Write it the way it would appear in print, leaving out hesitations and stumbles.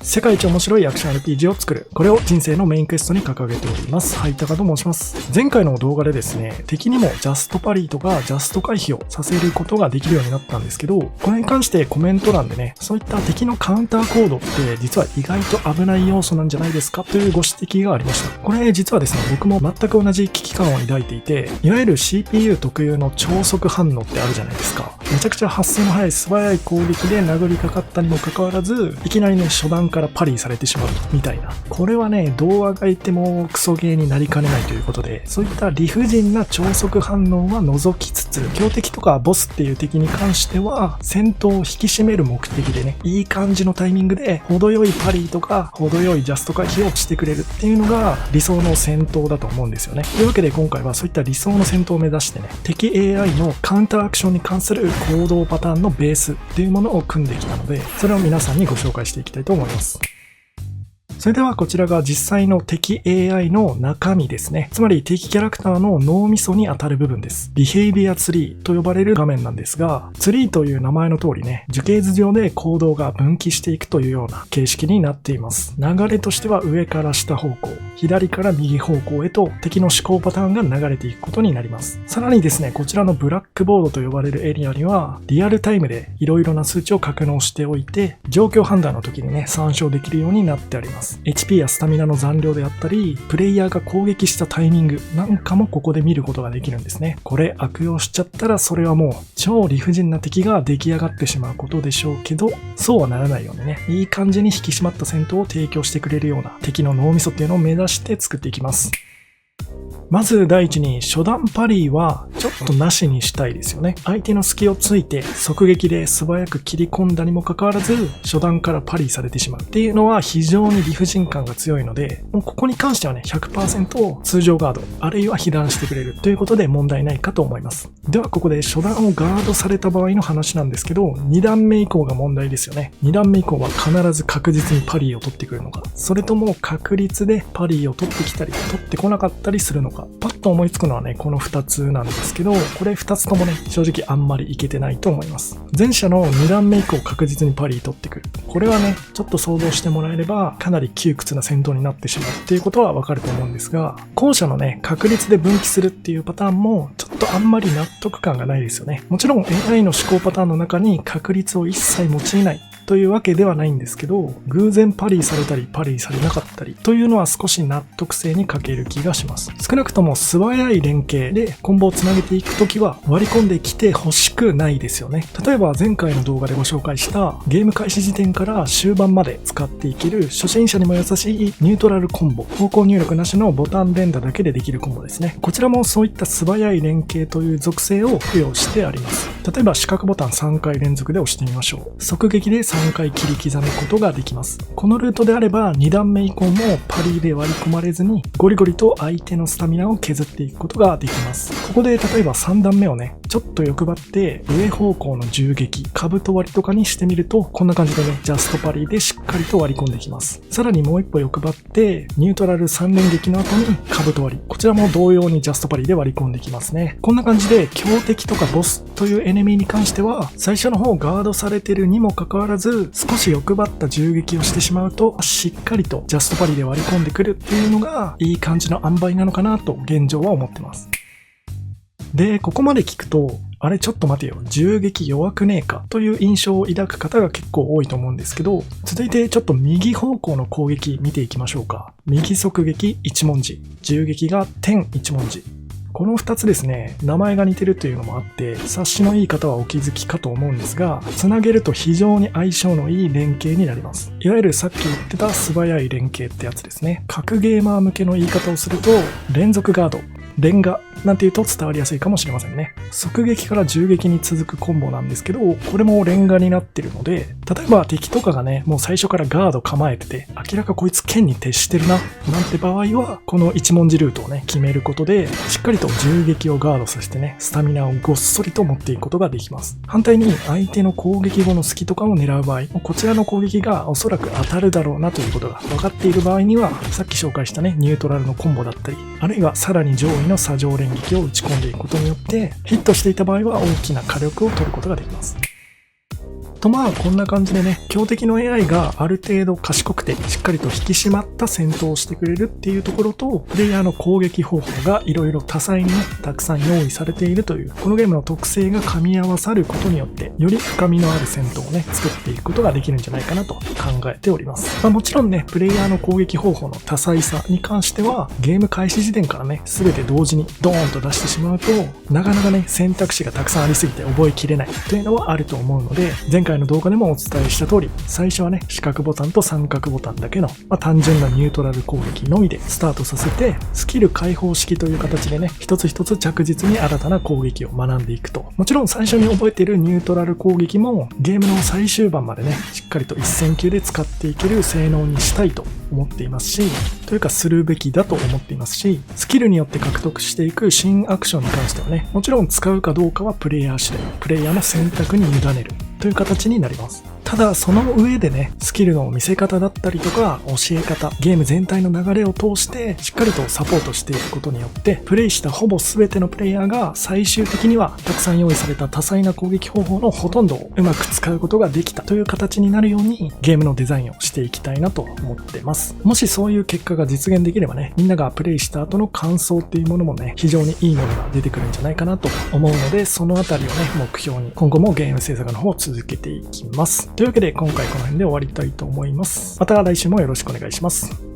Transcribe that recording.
世界一面白いアクション RPG を作る。これを人生のメインクエストに掲げております。はい、タカと申します。前回の動画でですね、敵にもジャストパリーとかジャスト回避をさせることができるようになったんですけど、これに関してコメント欄でね、そういった敵のカウンターコードって実は意外と危ない要素なんじゃないですかというご指摘がありました。これ実はですね、僕も全く同じ危機感を抱いていて、いわゆる CPU 特有の超速反応ってあるじゃないですか。めちゃくちゃ発生の早い素早い攻撃で殴りかかったにもかかわらず、いきなりね、初段からパリーされてしまうみたいな。これはね、どうあがいてもクソゲーになりかねないということで、そういった理不尽な超速反応は除きつつ、強敵とかボスっていう敵に関しては、戦闘を引き締める目的でね、いい感じのタイミングで、程よいパリーとか、程よいジャスト回避をしてくれるっていうのが理想の戦闘だと思うんですよね。というわけで今回はそういった理想の戦闘を目指してね、敵 AI のカウンターアクションに関する行動パターンのベースっていうものを組んできたので、それを皆さんにご紹介していきたいと思います。それではこちらが実際の敵 AI の中身ですね。つまり敵キャラクターの脳みそに当たる部分です。ビヘイビアツリーと呼ばれる画面なんですが、ツリーという名前の通りね、樹形図上で行動が分岐していくというような形式になっています。流れとしては上から下方向、左から右方向へと敵の思考パターンが流れていくことになります。さらにですね、こちらのブラックボードと呼ばれるエリアには、リアルタイムで色々な数値を格納しておいて、状況判断の時にね、参照できるようになってあります。HP やスタミナの残量であったり、プレイヤーが攻撃したタイミングなんかもここで見ることができるんですね。これ悪用しちゃったらそれはもう超理不尽な敵が出来上がってしまうことでしょうけど、そうはならないようにね、いい感じに引き締まった戦闘を提供してくれるような敵の脳みそっていうのを目指して作っていきます。まず第一に初段パリーはちょっとなしにしたいですよね。相手の隙をついて側撃で素早く切り込んだにもかかわらず初段からパリーされてしまうっていうのは非常に理不尽感が強いので、もうここに関してはね 100% 通常ガードあるいは被弾してくれるということで問題ないかと思います。ではここで初段をガードされた場合の話なんですけど、2段目以降が問題ですよね。2段目以降は必ず確実にパリーを取ってくるのか、それとも確率でパリーを取ってきたり取ってこなかったりするのか。パッと思いつくのはね、この2つなんですけど、これ2つともね、正直あんまりいけてないと思います。前者の2段目以降確実にパリー取ってくる。これはね、ちょっと想像してもらえれば、かなり窮屈な戦闘になってしまうっていうことはわかると思うんですが、後者のね、確率で分岐するっていうパターンも、ちょっとあんまり納得感がないですよね。もちろん AI の思考パターンの中に確率を一切用いないというわけではないんですけど、偶然パリーされたりパリーされなかったりというのは少し納得性に欠ける気がします。少なくとも素早い連携でコンボをつなげていくときは割り込んできてほしくないですよね。例えば前回の動画でご紹介したゲーム開始時点から終盤まで使っていける初心者にも優しいニュートラルコンボ、方向入力なしのボタン連打だけでできるコンボですね。こちらもそういった素早い連携という属性を付与してあります。例えば四角ボタン3回連続で押してみましょう。側撃で3回切り刻むことができます。このルートであれば2段目以降もパリで割り込まれずにゴリゴリと相手のスタミナを削っていくことができます。ここで例えば3段目をね、ちょっと欲張って上方向の銃撃、兜割りとかにしてみると、こんな感じでね、ジャストパリでしっかりと割り込んできます。さらにもう一歩欲張ってニュートラル3連撃の後に兜割り、こちらも同様にジャストパリで割り込んできますね。こんな感じで強敵とかボスというエネミーに関しては最初の方ガードされてるにもかかわらず少し欲張った銃撃をしてしまうとしっかりとジャストパリで割り込んでくるっていうのがいい感じの塩梅なのかなと現状は思ってます。で、ここまで聞くと、あれちょっと待てよ、銃撃弱くねえかという印象を抱く方が結構多いと思うんですけど、続いてちょっと右方向の攻撃見ていきましょうか。右側撃1文字、銃撃が点1文字。この2つですね、名前が似てるというのもあって、察しのいい方はお気づきかと思うんですが、つなげると非常に相性のいい連携になります。いわゆるさっき言ってた素早い連携ってやつですね。格ゲーマー向けの言い方をすると、連続ガード、連ガなんて言うと伝わりやすいかもしれませんね。側撃から銃撃に続くコンボなんですけど、これも連ガになってるので、例えば敵とかがね、もう最初からガード構えてて、明らかこいつ剣に徹してるな、なんて場合は、この一文字ルートをね、決めることで、しっかりと銃撃をガードさせてね、スタミナをごっそりと持っていくことができます。反対に相手の攻撃後の隙とかを狙う場合、こちらの攻撃がおそらく当たるだろうなということが分かっている場合には、さっき紹介したね、ニュートラルのコンボだったり、あるいはさらに上位の左上連撃を打ち込んでいくことによって、ヒットしていた場合は大きな火力を取ることができます。とこんな感じでね、強敵の AI がある程度賢くてしっかりと引き締まった戦闘をしてくれるっていうところと、プレイヤーの攻撃方法がいろいろ多彩にね、たくさん用意されているという、このゲームの特性が噛み合わさることによって、より深みのある戦闘をね、作っていくことができるんじゃないかなと考えております。もちろんね、プレイヤーの攻撃方法の多彩さに関しては、ゲーム開始時点からね、すべて同時にドーンと出してしまうと、なかなかね、選択肢がたくさんありすぎて覚えきれないというのはあると思うので、前回の動画でもお伝えした通り、最初はね、四角ボタンと三角ボタンだけの、単純なニュートラル攻撃のみでスタートさせて、スキル解放式という形でね、一つ一つ着実に新たな攻撃を学んでいくと。もちろん最初に覚えているニュートラル攻撃も、ゲームの最終盤までね、しっかりと一戦級で使っていける性能にしたいと思っていますし、というかするべきだと思っていますし、スキルによって獲得していく新アクションに関してはね、もちろん使うかどうかはプレイヤー次第、プレイヤーの選択に委ねるという形になります。ただその上でね、スキルの見せ方だったりとか教え方、ゲーム全体の流れを通してしっかりとサポートしていくことによって、プレイしたほぼ全てのプレイヤーが最終的にはたくさん用意された多彩な攻撃方法のほとんどをうまく使うことができたという形になるようにゲームのデザインをしていきたいなと思ってます。もしそういう結果が実現できればね、みんながプレイした後の感想っていうものもね、非常にいいものが出てくるんじゃないかなと思うので、そのあたりをね、目標に今後もゲーム制作の方を続けていきます。というわけで今回この辺で終わりたいと思います。また来週もよろしくお願いします。